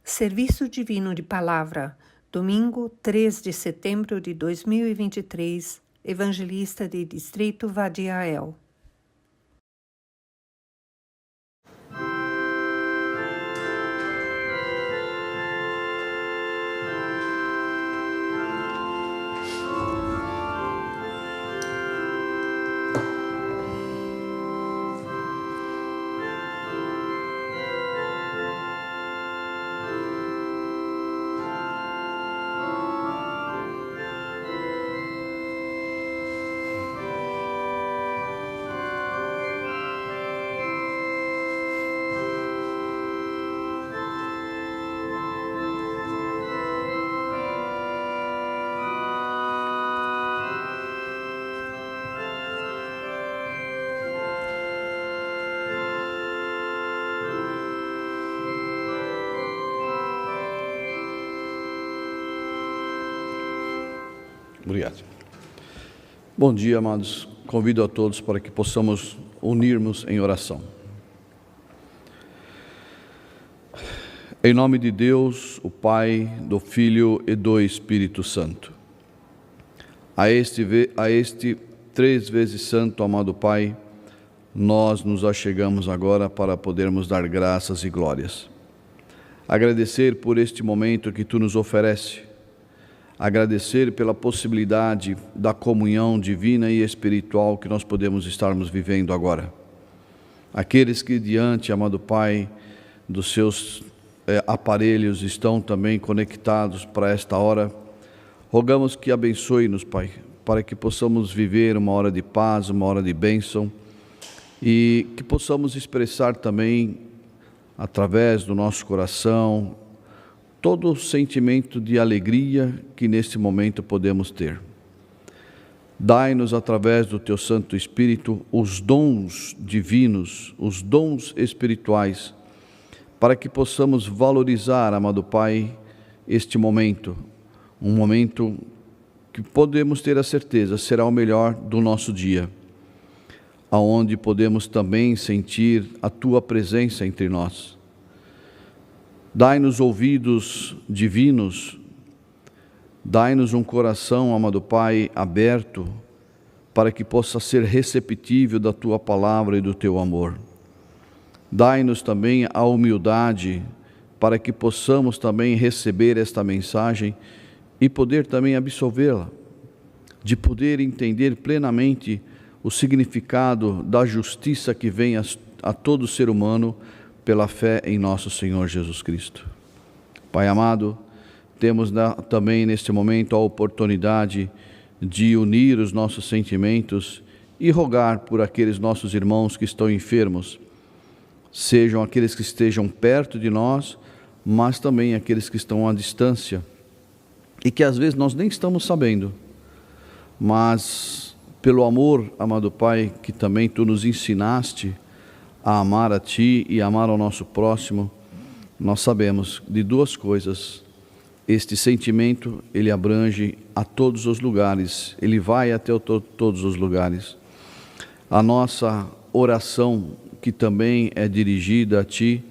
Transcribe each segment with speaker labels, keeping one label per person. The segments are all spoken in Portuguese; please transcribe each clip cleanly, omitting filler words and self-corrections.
Speaker 1: Serviço Divino de Palavra, domingo 3 de setembro de 2023, Evangelista de Distrito Vadiael.
Speaker 2: Obrigado. Bom dia, amados. Convido a todos para que possamos unirmos em oração. Em nome de Deus, o Pai, do Filho e do Espírito Santo. A este três vezes santo, amado Pai, nós nos achegamos agora para podermos dar graças e glórias. Agradecer por este momento que Tu nos oferece. Agradecer pela possibilidade da comunhão divina e espiritual que nós podemos estarmos vivendo agora. Aqueles que diante, amado Pai, dos seus aparelhos estão também conectados para esta hora, rogamos que abençoe-nos, Pai, para que possamos viver uma hora de paz, uma hora de bênção e que possamos expressar também, através do nosso coração, todo o sentimento de alegria que neste momento podemos ter. Dai-nos, através do Teu Santo Espírito, os dons divinos, os dons espirituais, para que possamos valorizar, amado Pai, este momento, um momento que podemos ter a certeza será o melhor do nosso dia, aonde podemos também sentir a Tua presença entre nós. Dai-nos ouvidos divinos, dai-nos um coração, amado Pai, aberto, para que possa ser receptível da Tua palavra e do Teu amor. Dai-nos também a humildade, para que possamos também receber esta mensagem e poder também absorvê-la, de poder entender plenamente o significado da justiça que vem a todo ser humano, pela fé em nosso Senhor Jesus Cristo. Pai amado, temos também neste momento a oportunidade de unir os nossos sentimentos e rogar por aqueles nossos irmãos que estão enfermos, sejam aqueles que estejam perto de nós, mas também aqueles que estão à distância e que às vezes nós nem estamos sabendo, mas pelo amor, amado Pai, que também Tu nos ensinaste a amar a Ti e amar ao nosso próximo, nós sabemos de duas coisas. Este sentimento, ele abrange a todos os lugares, ele vai até todos os lugares. A nossa oração, que também é dirigida a Ti,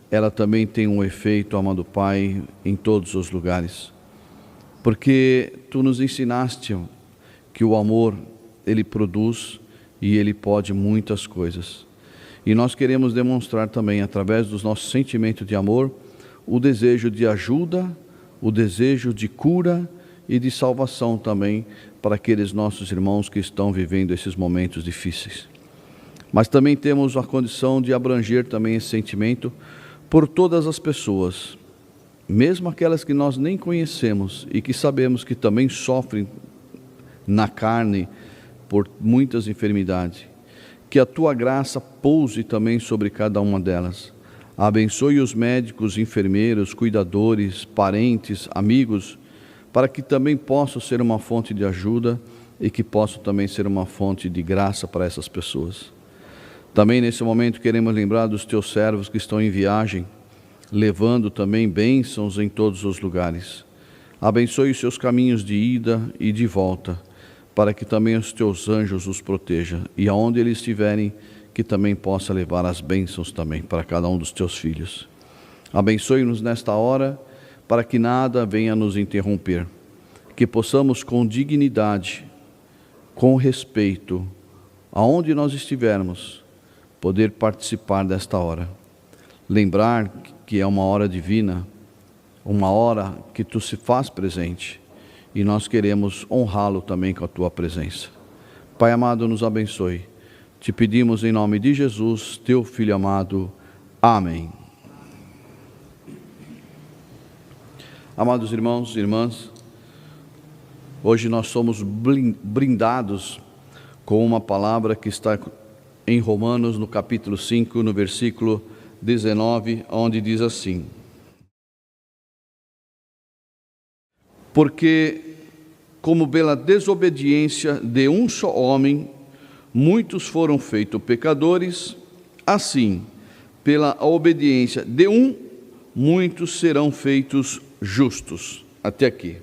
Speaker 2: ela também tem um efeito, amado Pai, em todos os lugares. Porque Tu nos ensinaste que o amor, ele produz e ele pode muitas coisas. E nós queremos demonstrar também, através dos nossos sentimentos de amor, o desejo de ajuda, o desejo de cura e de salvação também para aqueles nossos irmãos que estão vivendo esses momentos difíceis. Mas também temos a condição de abranger também esse sentimento por todas as pessoas, mesmo aquelas que nós nem conhecemos e que sabemos que também sofrem na carne por muitas enfermidades. Que a Tua graça pouse também sobre cada uma delas. Abençoe os médicos, enfermeiros, cuidadores, parentes, amigos, para que também possam ser uma fonte de ajuda e que possam também ser uma fonte de graça para essas pessoas. Também nesse momento queremos lembrar dos Teus servos que estão em viagem, levando também bênçãos em todos os lugares. Abençoe os seus caminhos de ida e de volta, para que também os Teus anjos os protejam, e aonde eles estiverem, que também possa levar as bênçãos também para cada um dos Teus filhos. Abençoe-nos nesta hora, para que nada venha nos interromper, que possamos com dignidade, com respeito, aonde nós estivermos, poder participar desta hora. Lembrar que é uma hora divina, uma hora que Tu se faz presente, e nós queremos honrá-lo também com a Tua presença. Pai amado, nos abençoe. Te pedimos em nome de Jesus, Teu Filho amado. Amém. Amados irmãos e irmãs, hoje nós somos brindados com uma palavra que está em Romanos, no capítulo 5, no versículo 19, onde diz assim: porque, como pela desobediência de um só homem, muitos foram feitos pecadores, assim, pela obediência de um, muitos serão feitos justos. Até aqui.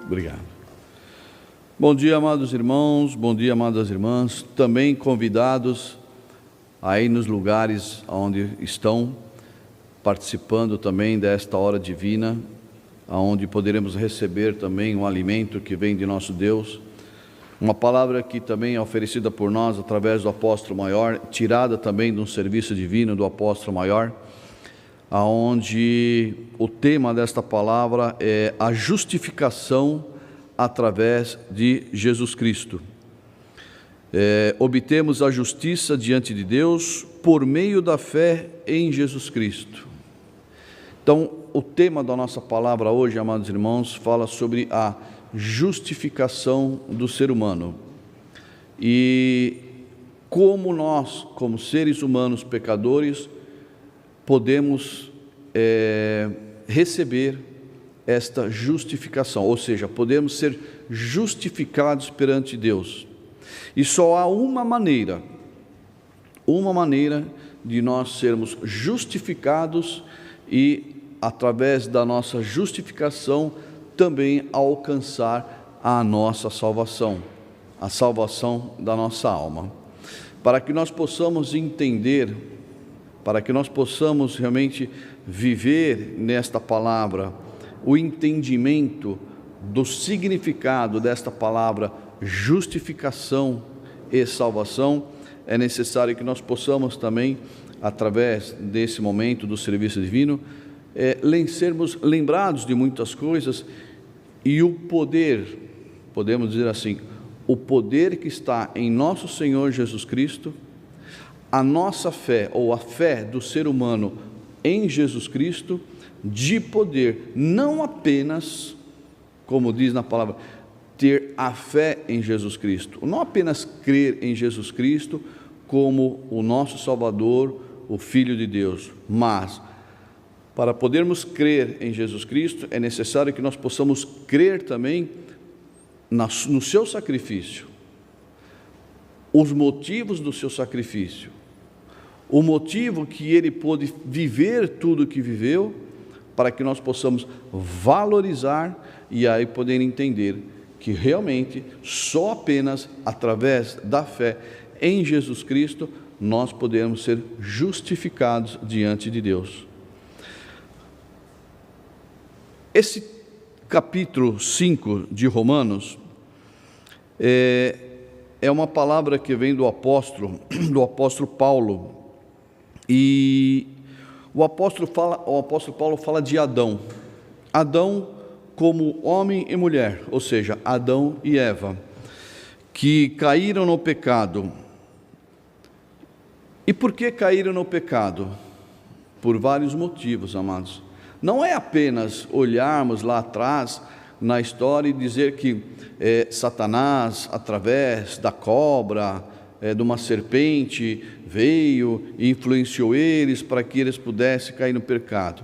Speaker 2: Obrigado. Bom dia, amados irmãos, bom dia, amadas irmãs, também convidados aí nos lugares onde estão, participando também desta hora divina, onde poderemos receber também um alimento que vem de nosso Deus, uma palavra que também é oferecida por nós através do apóstolo maior, tirada também de um serviço divino do apóstolo maior, aonde o tema desta palavra é a justificação através de Jesus Cristo. Obtemos a justiça diante de Deus por meio da fé em Jesus Cristo. Então, o tema da nossa palavra hoje, amados irmãos, fala sobre a justificação do ser humano e como nós, como seres humanos pecadores, podemos receber esta justificação, ou seja, podemos ser justificados perante Deus. E só há uma maneira de nós sermos justificados e, através da nossa justificação, também alcançar a nossa salvação, a salvação da nossa alma. Para que nós possamos entender, para que nós possamos realmente viver nesta palavra, o entendimento do significado desta palavra justificação e salvação, é necessário que nós possamos também, através desse momento do serviço divino, sermos lembrados de muitas coisas e o poder, podemos dizer assim, o poder que está em nosso Senhor Jesus Cristo, a nossa fé, ou a fé do ser humano em Jesus Cristo, de poder, não apenas, como diz na palavra, ter a fé em Jesus Cristo, não apenas crer em Jesus Cristo como o nosso Salvador, o Filho de Deus, mas para podermos crer em Jesus Cristo, é necessário que nós possamos crer também no seu sacrifício, os motivos do seu sacrifício, o motivo que ele pôde viver tudo o que viveu, para que nós possamos valorizar e aí poder entender que realmente só apenas através da fé em Jesus Cristo nós podemos ser justificados diante de Deus. Esse capítulo 5 de Romanos é uma palavra que vem do apóstolo Paulo, e o apóstolo Paulo fala de Adão. Adão como homem e mulher, ou seja, Adão e Eva, que caíram no pecado. E por que caíram no pecado? Por vários motivos, amados. Não é apenas olharmos lá atrás na história e dizer que Satanás, através da cobra, de uma serpente, veio e influenciou eles para que eles pudessem cair no pecado.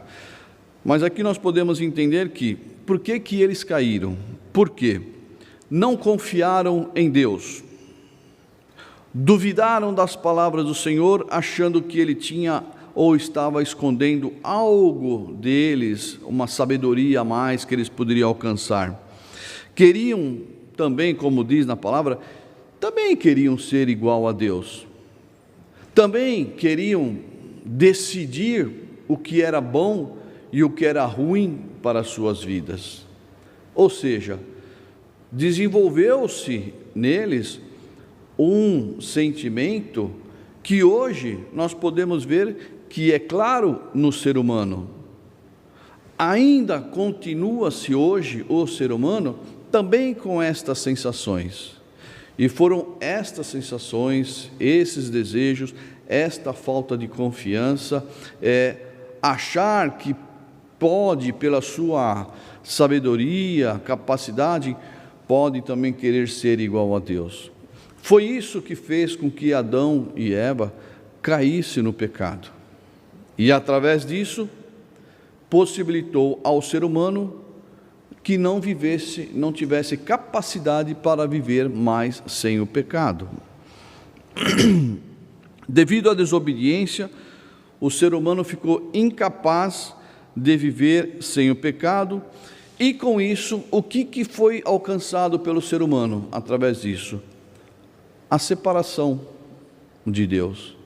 Speaker 2: Mas aqui nós podemos entender que, por que eles caíram? Por quê? Não confiaram em Deus. Duvidaram das palavras do Senhor, achando que Ele tinha ou estava escondendo algo deles, uma sabedoria a mais que eles poderiam alcançar. Queriam também, como diz na palavra, também queriam ser igual a Deus. Também queriam decidir o que era bom e o que era ruim para as suas vidas. Ou seja, desenvolveu-se neles um sentimento que hoje nós podemos ver que é claro no ser humano. Ainda continua-se hoje o ser humano também com estas sensações. E foram estas sensações, esses desejos, esta falta de confiança, achar que pode, pela sua sabedoria, capacidade, pode também querer ser igual a Deus. Foi isso que fez com que Adão e Eva caíssem no pecado. E através disso, possibilitou ao ser humano que não tivesse capacidade para viver mais sem o pecado. Devido à desobediência, o ser humano ficou incapaz de viver sem o pecado, e com isso, o que foi alcançado pelo ser humano através disso? A separação de Deus.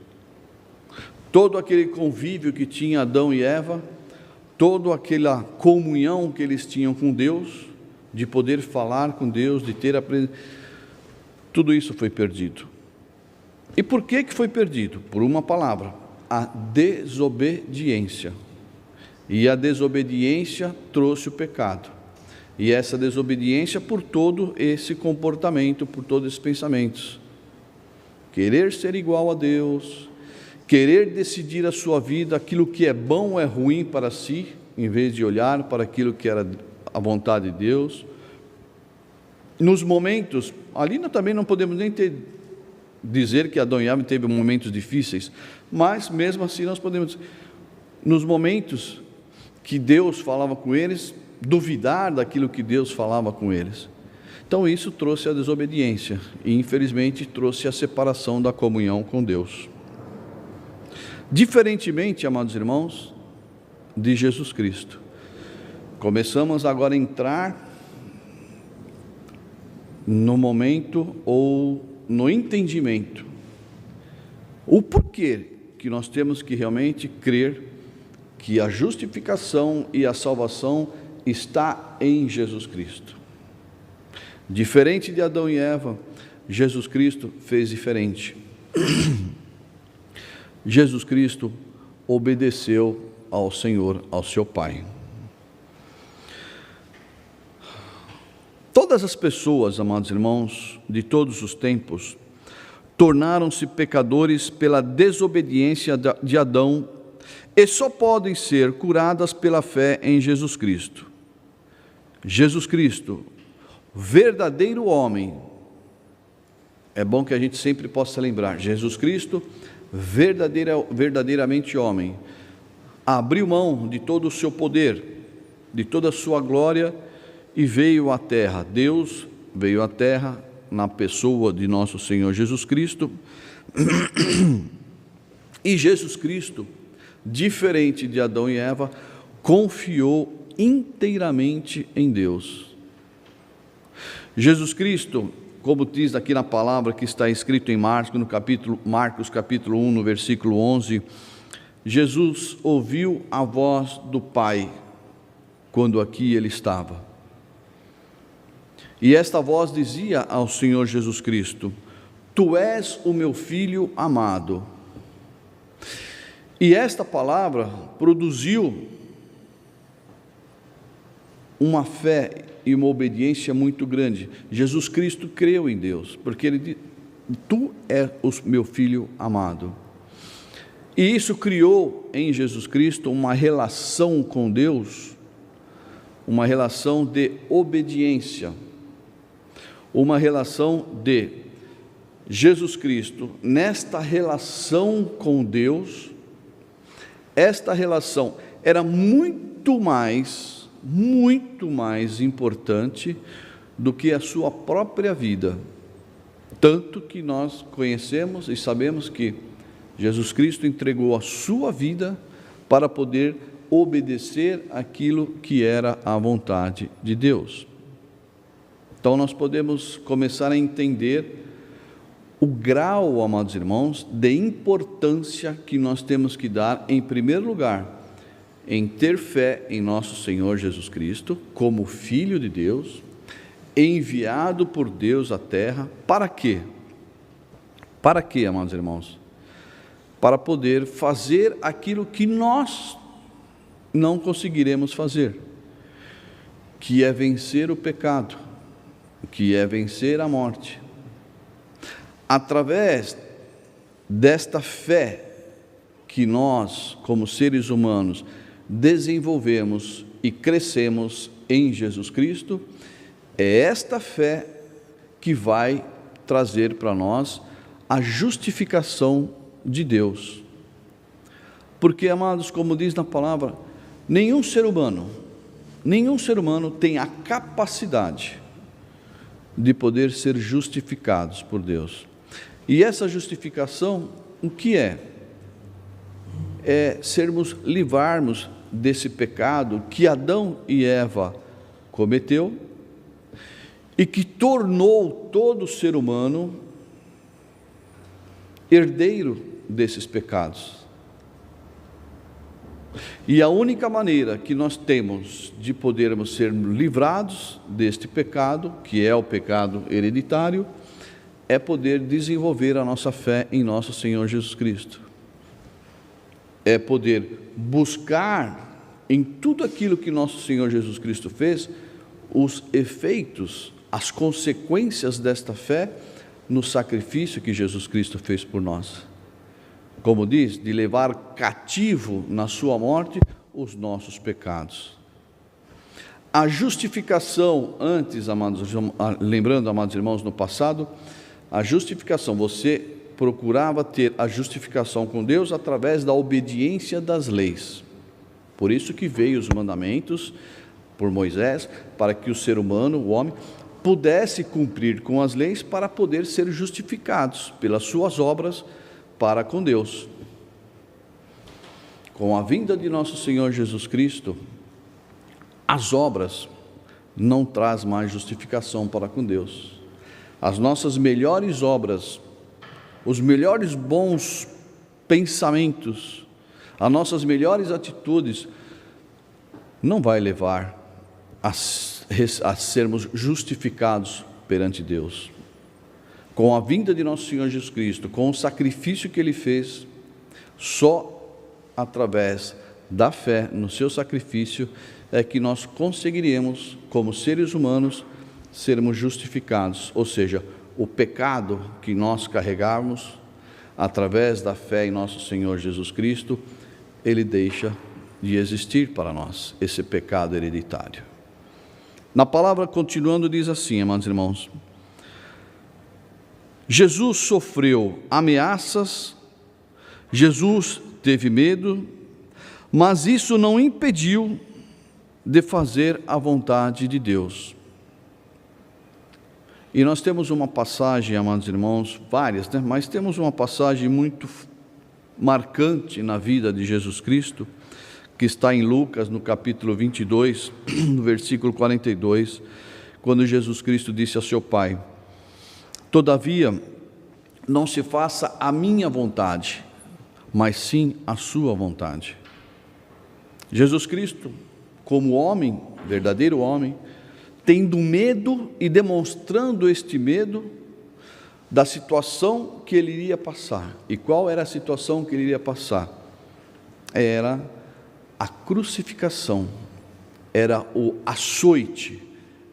Speaker 2: Todo aquele convívio que tinha Adão e Eva, toda aquela comunhão que eles tinham com Deus, de poder falar com Deus, de ter aprendido, tudo isso foi perdido. E por que foi perdido? Por uma palavra: a desobediência. E a desobediência trouxe o pecado. E essa desobediência por todo esse comportamento, por todos esses pensamentos. Querer ser igual a Deus, querer decidir a sua vida, aquilo que é bom ou é ruim para si, em vez de olhar para aquilo que era a vontade de Deus. Nos momentos, ali também não podemos nem dizer que Adão e Eva teve momentos difíceis, mas mesmo assim nós podemos, nos momentos que Deus falava com eles, duvidar daquilo que Deus falava com eles. Então isso trouxe a desobediência e infelizmente trouxe a separação da comunhão com Deus. Diferentemente, amados irmãos, de Jesus Cristo, começamos agora a entrar no momento ou no entendimento, o porquê que nós temos que realmente crer que a justificação e a salvação está em Jesus Cristo. Diferente de Adão e Eva, Jesus Cristo fez diferente. Jesus Cristo obedeceu ao Senhor, ao seu Pai. Todas as pessoas, amados irmãos, de todos os tempos, tornaram-se pecadores pela desobediência de Adão e só podem ser curadas pela fé em Jesus Cristo. Jesus Cristo, verdadeiro homem, é bom que a gente sempre possa lembrar, Jesus Cristo, verdadeiramente homem, abriu mão de todo o seu poder, de toda a sua glória e veio à terra. Deus veio à terra na pessoa de nosso Senhor Jesus Cristo. E Jesus Cristo, diferente de Adão e Eva, confiou inteiramente em Deus. Jesus Cristo, como diz aqui na palavra que está escrito em Marcos capítulo 1, no versículo 11, Jesus ouviu a voz do Pai quando aqui ele estava. E esta voz dizia ao Senhor Jesus Cristo: Tu és o meu filho amado. E esta palavra produziu uma fé e uma obediência muito grande. Jesus Cristo creu em Deus, porque ele disse: tu és o meu filho amado. E isso criou em Jesus Cristo uma relação com Deus, uma relação de obediência, uma relação de Jesus Cristo, nesta relação com Deus. Esta relação era muito mais importante do que a sua própria vida. Tanto que nós conhecemos e sabemos que Jesus Cristo entregou a sua vida para poder obedecer aquilo que era a vontade de Deus. Então nós podemos começar a entender o grau, amados irmãos, de importância que nós temos que dar, em primeiro lugar, em ter fé em nosso Senhor Jesus Cristo, como Filho de Deus, enviado por Deus à terra. Para quê? Para quê, amados irmãos? Para poder fazer aquilo que nós não conseguiremos fazer, que é vencer o pecado, que é vencer a morte. Através desta fé que nós, como seres humanos, desenvolvemos e crescemos em Jesus Cristo, é esta fé que vai trazer para nós a justificação de Deus. Porque, amados, como diz na palavra, nenhum ser humano tem a capacidade de poder ser justificados por Deus. E essa justificação, o que é? É livrarmos desse pecado que Adão e Eva cometeu e que tornou todo ser humano herdeiro desses pecados. E a única maneira que nós temos de podermos ser livrados deste pecado, que é o pecado hereditário, é poder desenvolver a nossa fé em nosso Senhor Jesus Cristo. É poder buscar em tudo aquilo que nosso Senhor Jesus Cristo fez, os efeitos, as consequências desta fé no sacrifício que Jesus Cristo fez por nós. Como diz, de levar cativo na sua morte os nossos pecados. A justificação antes, lembrando, amados irmãos, no passado, a justificação, você procurava ter a justificação com Deus através da obediência das leis. Por isso que veio os mandamentos por Moisés, para que o ser humano, o homem, pudesse cumprir com as leis para poder ser justificados pelas suas obras para com Deus. Com a vinda de nosso Senhor Jesus Cristo, as obras não traz mais justificação para com Deus. As nossas melhores obras, os melhores bons pensamentos, as nossas melhores atitudes, não vai levar a sermos justificados perante Deus. Com a vinda de nosso Senhor Jesus Cristo, com o sacrifício que Ele fez, só através da fé no seu sacrifício é que nós conseguiremos, como seres humanos, sermos justificados, ou seja, o pecado que nós carregamos, através da fé em nosso Senhor Jesus Cristo, ele deixa de existir para nós, esse pecado hereditário. Na palavra, continuando, diz assim, amados irmãos: Jesus sofreu ameaças, Jesus teve medo, mas isso não impediu de fazer a vontade de Deus. E nós temos uma passagem, amados irmãos, várias, mas temos uma passagem muito marcante na vida de Jesus Cristo, que está em Lucas, no capítulo 22, no versículo 42, quando Jesus Cristo disse a seu Pai: todavia, não se faça a minha vontade, mas sim a sua vontade. Jesus Cristo, como homem, verdadeiro homem, tendo medo e demonstrando este medo da situação que ele iria passar. E qual era a situação que ele iria passar? era a crucificação, era o açoite,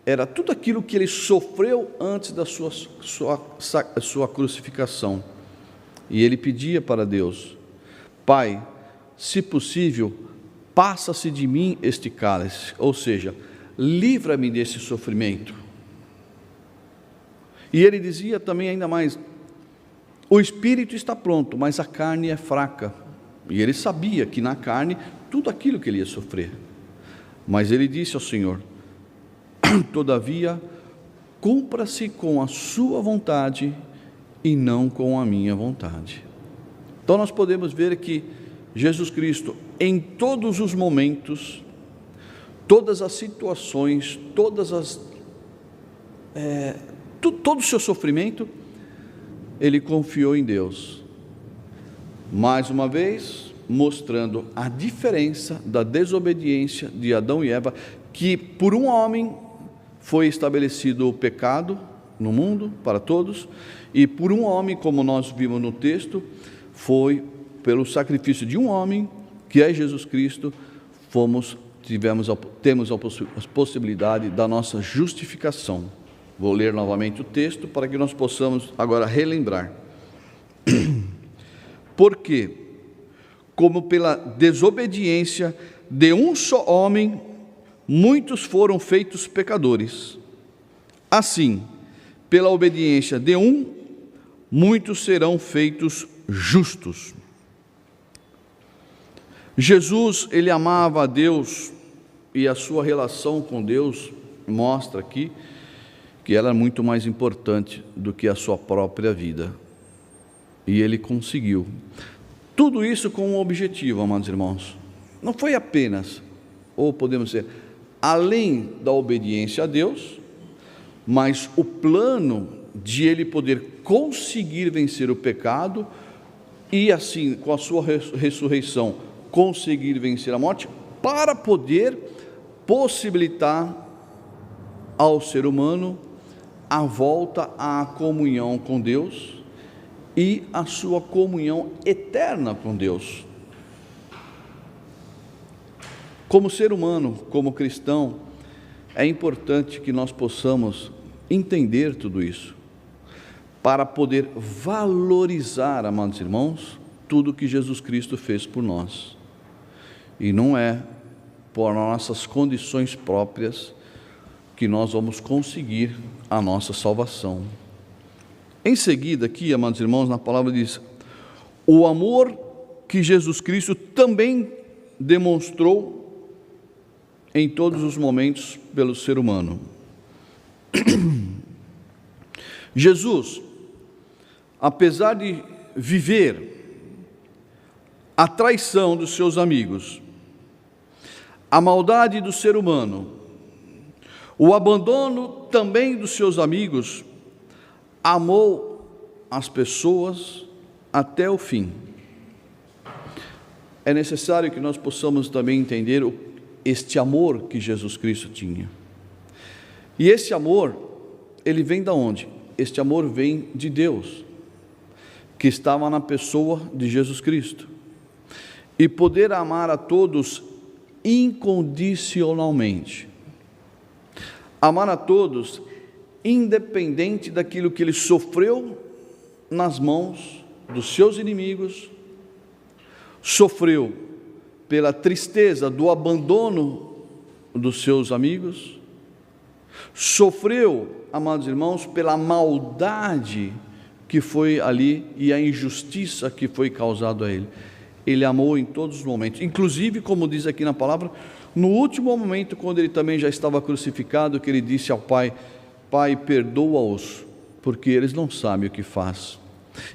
Speaker 2: era tudo aquilo que ele sofreu antes da sua crucificação. E ele pedia para Deus: Pai, se possível, passa-se de mim este cálice, ou seja, livra-me desse sofrimento. E ele dizia também ainda mais: o espírito está pronto, mas a carne é fraca. E ele sabia que na carne tudo aquilo que ele ia sofrer. Mas ele disse ao Senhor: todavia, cumpra-se com a sua vontade e não com a minha vontade. Então nós podemos ver que Jesus Cristo, em todos os momentos, todas as situações, todo o seu sofrimento, ele confiou em Deus. Mais uma vez, mostrando a diferença da desobediência de Adão e Eva, que por um homem foi estabelecido o pecado no mundo, para todos, e por um homem, como nós vimos no texto, foi pelo sacrifício de um homem, que é Jesus Cristo, temos a possibilidade da nossa justificação. Vou ler novamente o texto para que nós possamos agora relembrar. Porque, como pela desobediência de um só homem, muitos foram feitos pecadores, assim, pela obediência de um, muitos serão feitos justos. Jesus, ele amava a Deus, e a sua relação com Deus mostra aqui que ela é muito mais importante do que a sua própria vida. E ele conseguiu. Tudo isso com um objetivo, amados irmãos. Não foi apenas, ou podemos dizer, além da obediência a Deus, mas o plano de ele poder conseguir vencer o pecado e assim, com a sua ressurreição, conseguir vencer a morte, para poder possibilitar ao ser humano a volta à comunhão com Deus e a sua comunhão eterna com Deus. Como ser humano, como cristão, é importante que nós possamos entender tudo isso, para poder valorizar, amados irmãos, tudo que Jesus Cristo fez por nós. E não é por nossas condições próprias que nós vamos conseguir a nossa salvação. Em seguida, aqui, amados irmãos, na palavra diz: o amor que Jesus Cristo também demonstrou em todos os momentos pelo ser humano. Jesus, apesar de viver a traição dos seus amigos, a maldade do ser humano, o abandono também dos seus amigos, amou as pessoas até o fim. É necessário que nós possamos também entender este amor que Jesus Cristo tinha. E esse amor, ele vem de onde? Este amor vem de Deus, que estava na pessoa de Jesus Cristo. E poder amar a todos incondicionalmente. Amar a todos, independente daquilo que ele sofreu nas mãos dos seus inimigos, sofreu pela tristeza do abandono dos seus amigos, sofreu, amados irmãos, pela maldade que foi ali e a injustiça que foi causada a ele. Ele amou em todos os momentos, inclusive, como diz aqui na palavra, no último momento, quando ele também já estava crucificado, que ele disse ao Pai: Pai, perdoa-os, porque eles não sabem o que faz.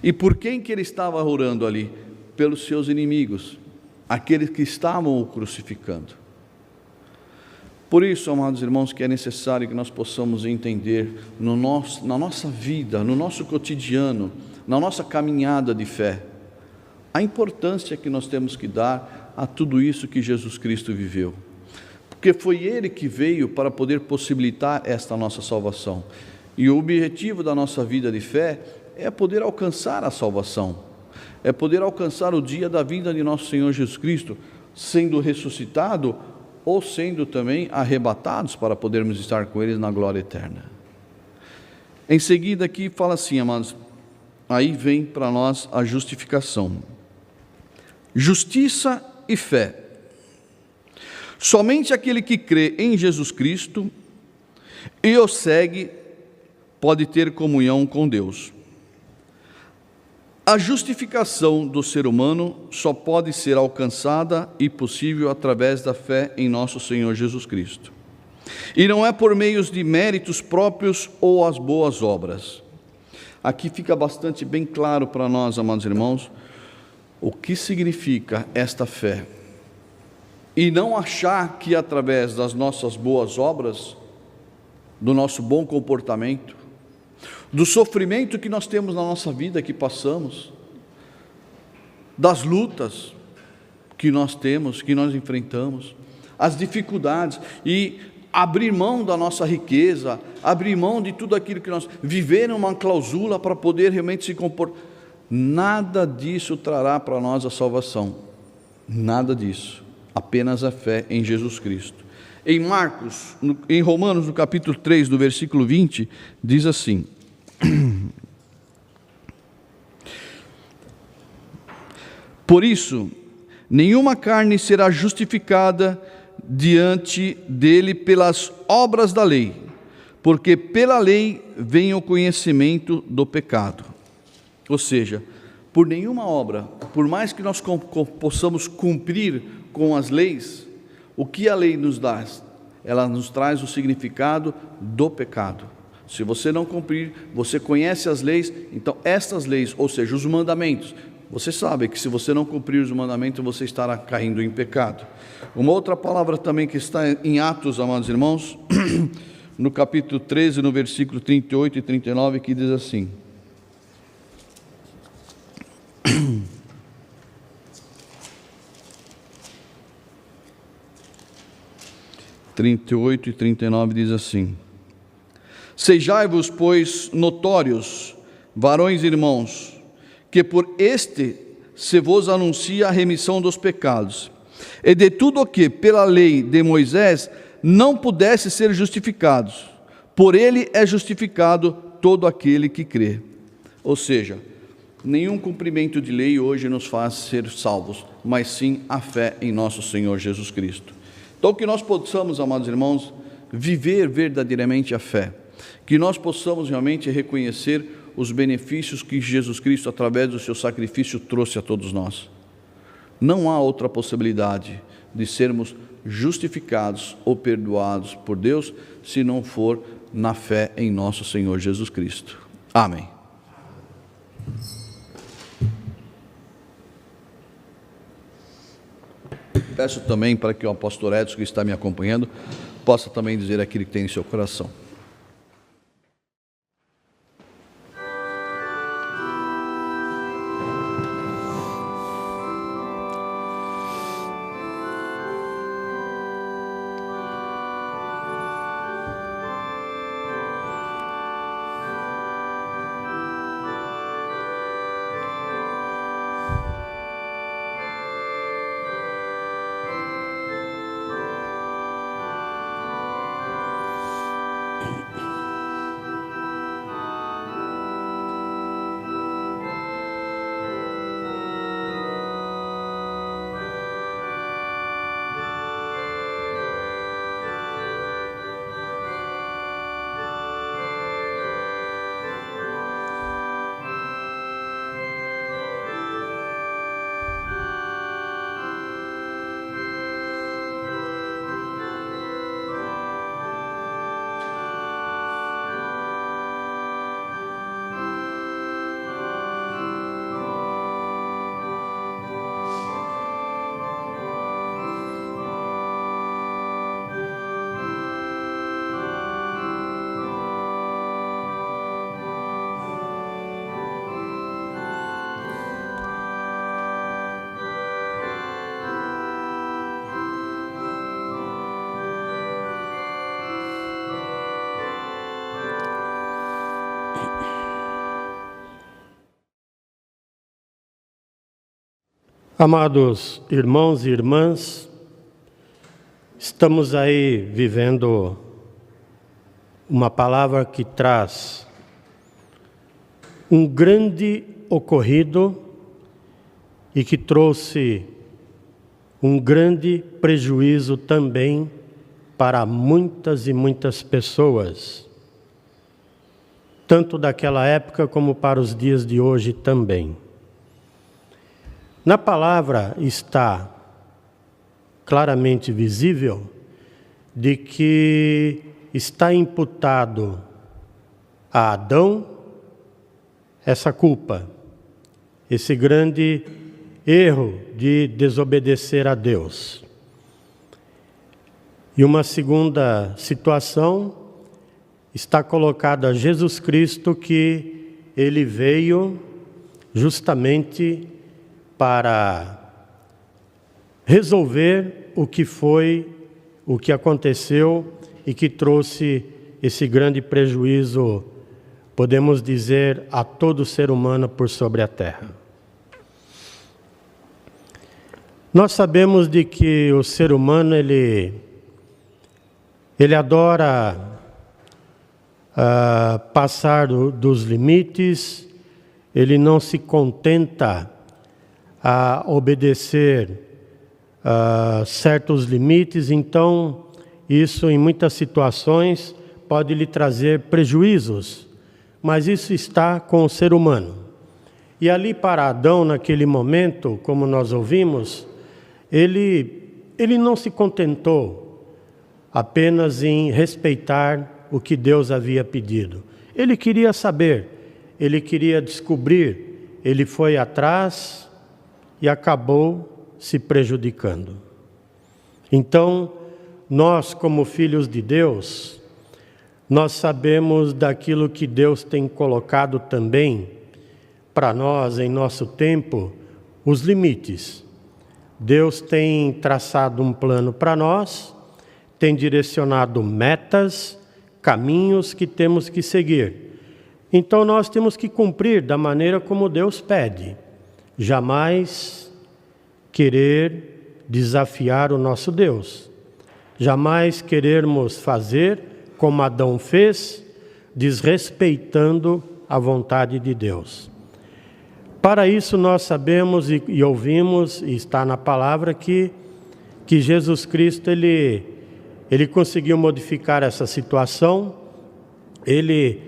Speaker 2: E por quem que ele estava orando ali? Pelos seus inimigos, aqueles que estavam o crucificando. Por isso, amados irmãos, que é necessário que nós possamos entender na nossa vida, no nosso cotidiano, na nossa caminhada de fé, a importância que nós temos que dar a tudo isso que Jesus Cristo viveu. Porque foi Ele que veio para poder possibilitar esta nossa salvação. E o objetivo da nossa vida de fé é poder alcançar a salvação, é poder alcançar o dia da vinda de nosso Senhor Jesus Cristo, sendo ressuscitado ou sendo também arrebatados para podermos estar com eles na glória eterna. Em seguida aqui fala assim, amados, aí vem para nós a justificação. Justiça e fé. Somente aquele que crê em Jesus Cristo e o segue pode ter comunhão com Deus. A justificação do ser humano só pode ser alcançada e possível através da fé em nosso Senhor Jesus Cristo. E não é por meios de méritos próprios ou as boas obras. Aqui fica bastante bem claro para nós, amados irmãos, o que significa esta fé. E não achar que através das nossas boas obras, do nosso bom comportamento, do sofrimento que nós temos na nossa vida, que passamos, das lutas que nós temos, que nós enfrentamos, as dificuldades, e abrir mão da nossa riqueza, abrir mão de tudo aquilo que nós viver uma clausula para poder realmente se comportar, nada disso trará para nós a salvação, nada disso, apenas a fé em Jesus Cristo. Em Marcos, em Romanos, no capítulo 3, no versículo 20, diz assim: por isso, nenhuma carne será justificada diante dele pelas obras da lei, porque pela lei vem o conhecimento do pecado. Ou seja, por nenhuma obra, por mais que nós possamos cumprir com as leis, o que a lei nos dá? Ela nos traz o significado do pecado. Se você não cumprir, você conhece as leis, então estas leis, ou seja, os mandamentos, você sabe que se você não cumprir os mandamentos, você estará caindo em pecado. Uma outra palavra também que está em Atos, amados irmãos, no capítulo 13, no versículo 38 e 39, que diz assim: 38 e 39 diz assim: sejai-vos, pois, notórios, varões e irmãos, que por este se vos anuncia a remissão dos pecados, e de tudo o que pela lei de Moisés não pudesse ser justificados, por ele é justificado todo aquele que crê. Ou seja, nenhum cumprimento de lei hoje nos faz ser salvos, mas sim a fé em nosso Senhor Jesus Cristo. Então que nós possamos, amados irmãos, viver verdadeiramente a fé, que nós possamos realmente reconhecer os benefícios que Jesus Cristo, através do seu sacrifício, trouxe a todos nós. Não há outra possibilidade de sermos justificados ou perdoados por Deus, se não for na fé em nosso Senhor Jesus Cristo. Amém. Peço também para que o apóstolo Edson, que está me acompanhando, possa também dizer aquilo que tem em seu coração.
Speaker 3: Amados irmãos e irmãs, estamos aí vivendo uma palavra que traz um grande ocorrido e que trouxe um grande prejuízo também para muitas e muitas pessoas, tanto daquela época como para os dias de hoje também. Na palavra está claramente visível de que está imputado a Adão essa culpa, esse grande erro de desobedecer a Deus. E uma segunda situação está colocada a Jesus Cristo, que ele veio justamente para resolver o que aconteceu e que trouxe esse grande prejuízo, podemos dizer, a todo ser humano por sobre a terra. Nós sabemos de que o ser humano, ele adora passar dos limites, ele não se contenta a obedecer certos limites, então isso em muitas situações pode lhe trazer prejuízos, mas isso está com o ser humano. E ali para Adão, naquele momento, como nós ouvimos, ele não se contentou apenas em respeitar o que Deus havia pedido. Ele queria saber, ele queria descobrir, ele foi atrás e acabou se prejudicando. Então, nós como filhos de Deus, nós sabemos daquilo que Deus tem colocado também para nós em nosso tempo, os limites. Deus tem traçado um plano para nós, tem direcionado metas, caminhos que temos que seguir. Então nós temos que cumprir da maneira como Deus pede. Jamais querer desafiar o nosso Deus. Jamais querermos fazer como Adão fez, desrespeitando a vontade de Deus. Para isso nós sabemos e ouvimos, e está na palavra, que Jesus Cristo, ele conseguiu modificar essa situação, ele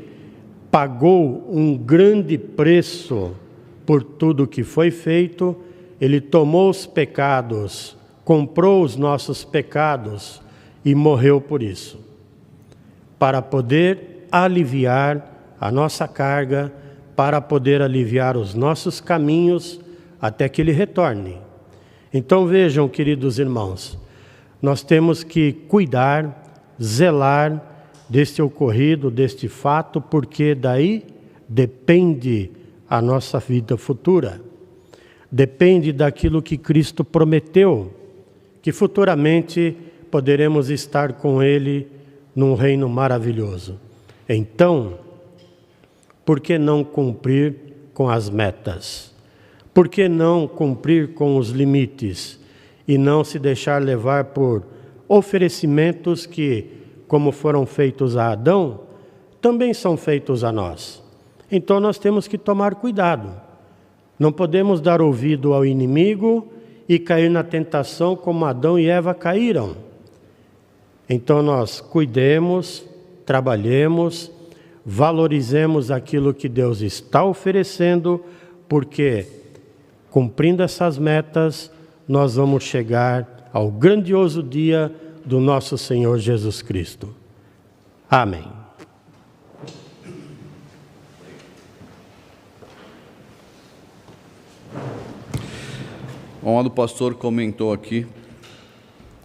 Speaker 3: pagou um grande preço por tudo que foi feito, ele tomou os pecados, comprou os nossos pecados e morreu por isso, para poder aliviar a nossa carga, para poder aliviar os nossos caminhos até que ele retorne. Então vejam, queridos irmãos, nós temos que cuidar, zelar deste ocorrido, deste fato, porque daí depende a nossa vida futura. Depende daquilo que Cristo prometeu, que futuramente poderemos estar com Ele num reino maravilhoso. Então, por que não cumprir com as metas? Por que não cumprir com os limites? E não se deixar levar por oferecimentos que, como foram feitos a Adão, também são feitos a nós. Então nós temos que tomar cuidado. Não podemos dar ouvido ao inimigo e cair na tentação como Adão e Eva caíram. Então nós cuidemos, trabalhemos, valorizemos aquilo que Deus está oferecendo, porque cumprindo essas metas, nós vamos chegar ao grandioso dia do nosso Senhor Jesus Cristo. Amém.
Speaker 2: O amado pastor comentou aqui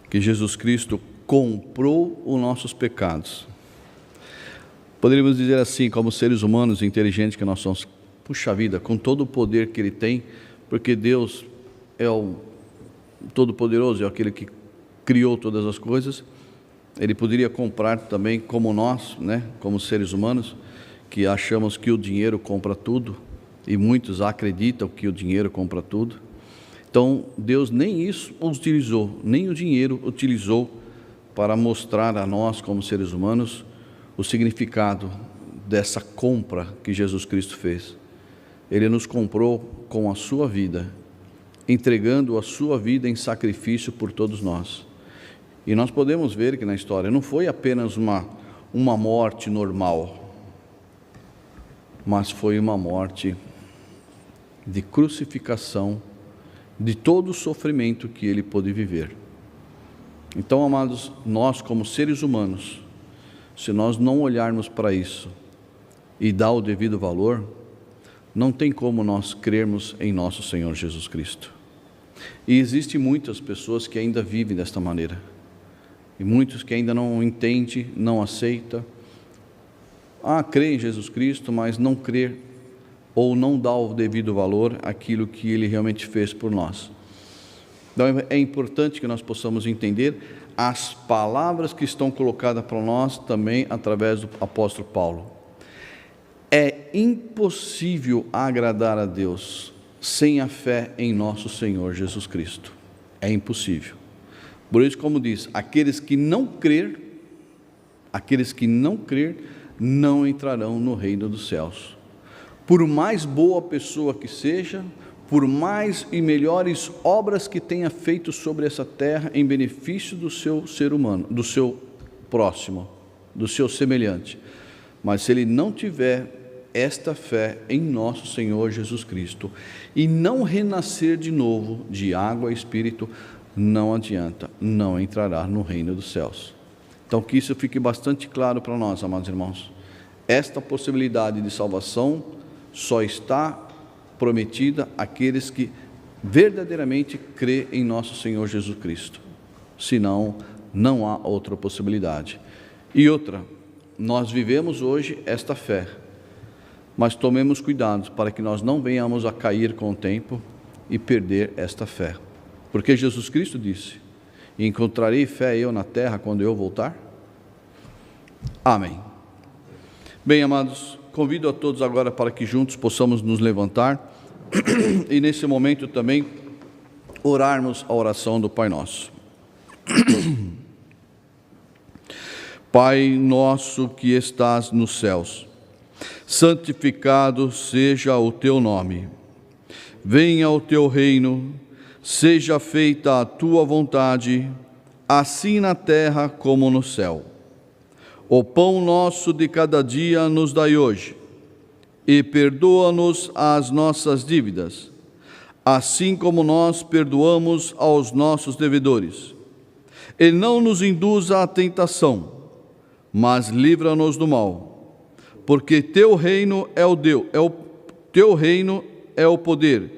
Speaker 2: que Jesus Cristo comprou os nossos pecados. Poderíamos dizer assim, como seres humanos inteligentes que nós somos, puxa vida, com todo o poder que Ele tem, porque Deus é o Todo-Poderoso, é aquele que criou todas as coisas, Ele poderia comprar também como nós, né, como seres humanos, que achamos que o dinheiro compra tudo, e muitos acreditam que o dinheiro compra tudo. Então, Deus nem isso utilizou, nem o dinheiro utilizou para mostrar a nós, como seres humanos, o significado dessa compra que Jesus Cristo fez. Ele nos comprou com a sua vida, entregando a sua vida em sacrifício por todos nós. E nós podemos ver que na história não foi apenas uma morte normal, mas foi uma morte de crucificação, de todo o sofrimento que ele pôde viver. Então, amados, nós como seres humanos, se nós não olharmos para isso e dar o devido valor, não tem como nós crermos em nosso Senhor Jesus Cristo. E existem muitas pessoas que ainda vivem desta maneira, e muitos que ainda não entendem, não aceitam, crê em Jesus Cristo, mas não crê ou não dá o devido valor àquilo que Ele realmente fez por nós. Então é importante que nós possamos entender as palavras que estão colocadas para nós também através do apóstolo Paulo. É impossível agradar a Deus sem a fé em nosso Senhor Jesus Cristo. É impossível. Por isso, como diz, aqueles que não crer não entrarão no reino dos céus. Por mais boa pessoa que seja, por mais e melhores obras que tenha feito sobre essa terra em benefício do seu ser humano, do seu próximo, do seu semelhante, mas se ele não tiver esta fé em nosso Senhor Jesus Cristo e não renascer de novo de água e espírito, não adianta, não entrará no reino dos céus. Então que isso fique bastante claro para nós, amados irmãos. Esta possibilidade de salvação só está prometida àqueles que verdadeiramente crê em nosso Senhor Jesus Cristo. Senão, não há outra possibilidade. E outra, nós vivemos hoje esta fé, mas tomemos cuidado para que nós não venhamos a cair com o tempo e perder esta fé. Porque Jesus Cristo disse: encontrarei fé eu na terra quando eu voltar? Amém. Bem, amados, convido a todos agora para que juntos possamos nos levantar e nesse momento também orarmos a oração do Pai Nosso. Pai nosso que estás nos céus, santificado seja o teu nome. Venha o teu reino, seja feita a tua vontade, assim na terra como no céu. O pão nosso de cada dia nos dai hoje, e perdoa-nos as nossas dívidas, assim como nós perdoamos aos nossos devedores. E não nos induza à tentação, mas livra-nos do mal, porque teu reino teu reino é o poder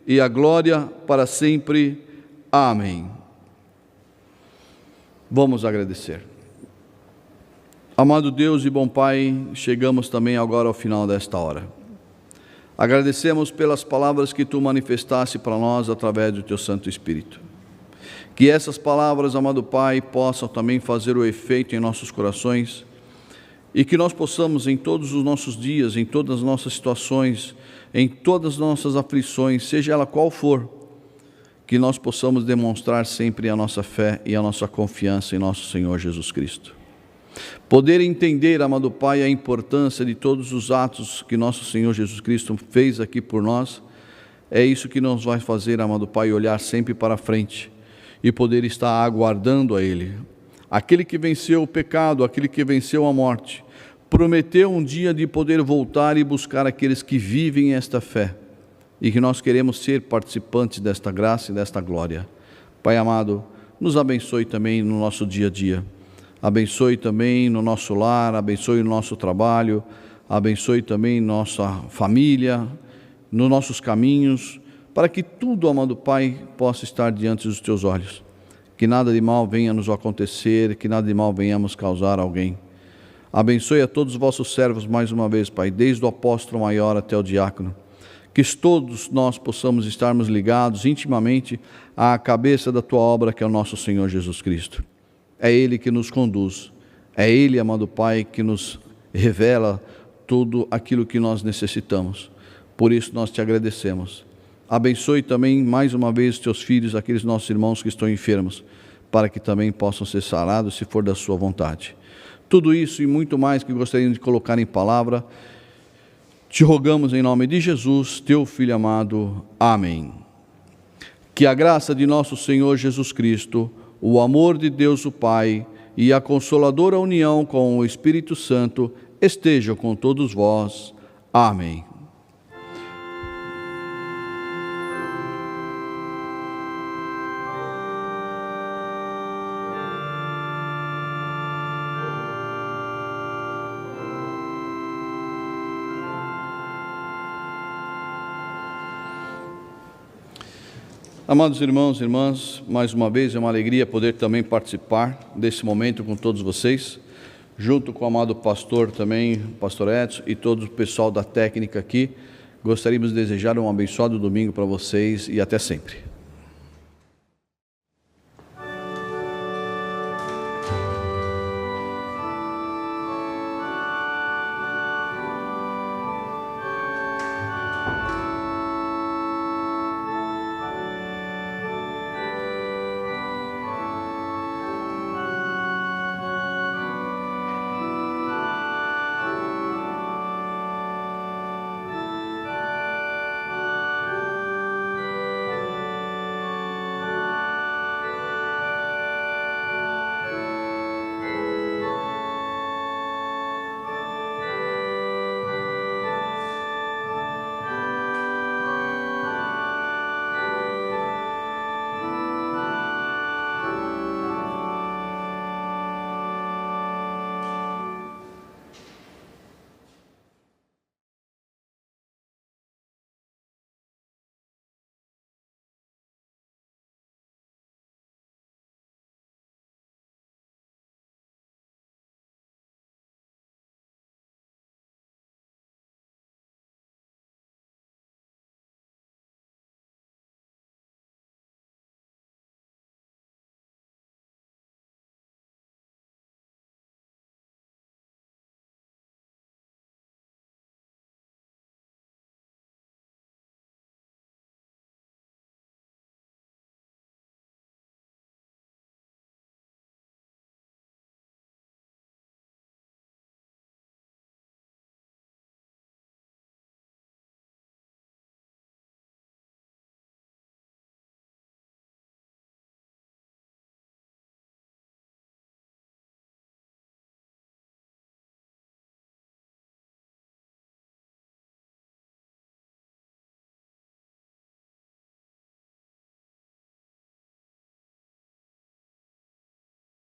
Speaker 2: e a glória para sempre. Amém. Vamos agradecer. Amado Deus e bom Pai, chegamos também agora ao final desta hora. Agradecemos pelas palavras que Tu manifestaste para nós através do Teu Santo Espírito. Que essas palavras, amado Pai, possam também fazer o efeito em nossos corações e que nós possamos em todos os nossos dias, em todas as nossas situações, em todas as nossas aflições, seja ela qual for, que nós possamos demonstrar sempre a nossa fé e a nossa confiança em nosso Senhor Jesus Cristo. Poder entender, amado Pai, a importância de todos os atos que nosso Senhor Jesus Cristo fez aqui por nós, é isso que nos vai fazer, amado Pai, olhar sempre para frente e poder estar aguardando a Ele. Aquele que venceu o pecado, aquele que venceu a morte, prometeu um dia de poder voltar e buscar aqueles que vivem esta fé e que nós queremos ser participantes desta graça e desta glória. Pai amado, nos abençoe também no nosso dia a dia. Abençoe também no nosso lar, abençoe no nosso trabalho, abençoe também nossa família, nos nossos caminhos, para que tudo, amado Pai, possa estar diante dos Teus olhos. Que nada de mal venha nos acontecer, que nada de mal venhamos causar a alguém. Abençoe a todos os vossos servos mais uma vez, Pai, desde o apóstolo maior até o diácono. Que todos nós possamos estarmos ligados intimamente à cabeça da Tua obra, que é o nosso Senhor Jesus Cristo. É Ele que nos conduz, é Ele, amado Pai, que nos revela tudo aquilo que nós necessitamos. Por isso nós Te agradecemos Abençoe também mais uma vez os teus filhos, aqueles nossos irmãos que estão enfermos, para que também possam ser sarados, se for da sua vontade. Tudo isso e muito mais que gostaríamos de colocar em palavra, te rogamos em nome de Jesus, teu Filho amado. Amém. Que a graça de nosso Senhor Jesus Cristo, o amor de Deus o Pai e a consoladora união com o Espírito Santo estejam com todos vós. Amém. Amados irmãos e irmãs, mais uma vez é uma alegria poder também participar desse momento com todos vocês, junto com o amado pastor também, pastor Edson e todo o pessoal da técnica aqui. Gostaríamos de desejar um abençoado domingo para vocês e até sempre.